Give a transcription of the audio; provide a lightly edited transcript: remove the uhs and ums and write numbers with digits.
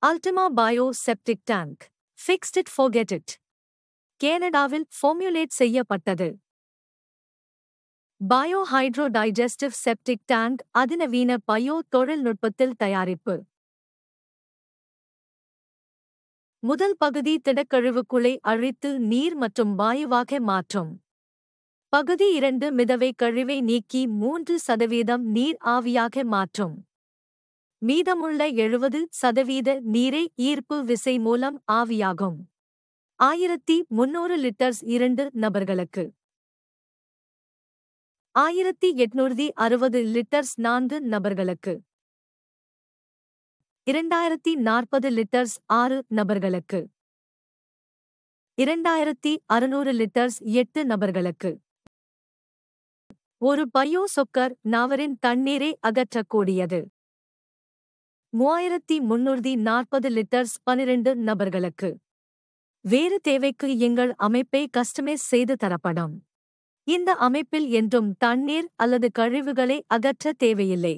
Ultima Bio Septic Tank. Fixed it forget it. கனடாவில் formulate செய்யப்பட்டது. பயோஹைட்ரோ digestive septic tank அதிநவீன bio தொழில்நுட்பத்தில் தயாரிப்பு. முதல் பகுதி திடக்கழிவுக்குள்ளே அழித்து நீர் மற்றும் வாயுவாக மாற்றும். பகுதி 2 மிதவை கழிவை நீக்கி 3% நீர் ஆவியாக மாற்றும். மீதமுள்ள 70% நீரை ஈர்ப்பு விசை மூலம் ஆவியாகும். 1300 லிட்டர்ஸ் 2 நபர்களுக்கு. 1860 லிட்டர்ஸ் 4 நபர்களுக்கு. 2040 லிட்டர்ஸ் 6 நபர்களுக்கு. 2600 லிட்டர்ஸ் 8 நபர்களுக்கு. ஒரு பயோ சொக்கர் நாவரின் தண்ணீரை அகற்றக்கூடியது. 3340 லிட்டர்ஸ் 12 நபர்களுக்கு. வேறு தேவைக்கு எங்கள் அமைப்பை கஸ்டமைஸ் செய்து தரப்படும். இந்த அமைப்பில் என்றும் தண்ணீர் அல்லது கழிவுகளை அகற்ற தேவையில்லை.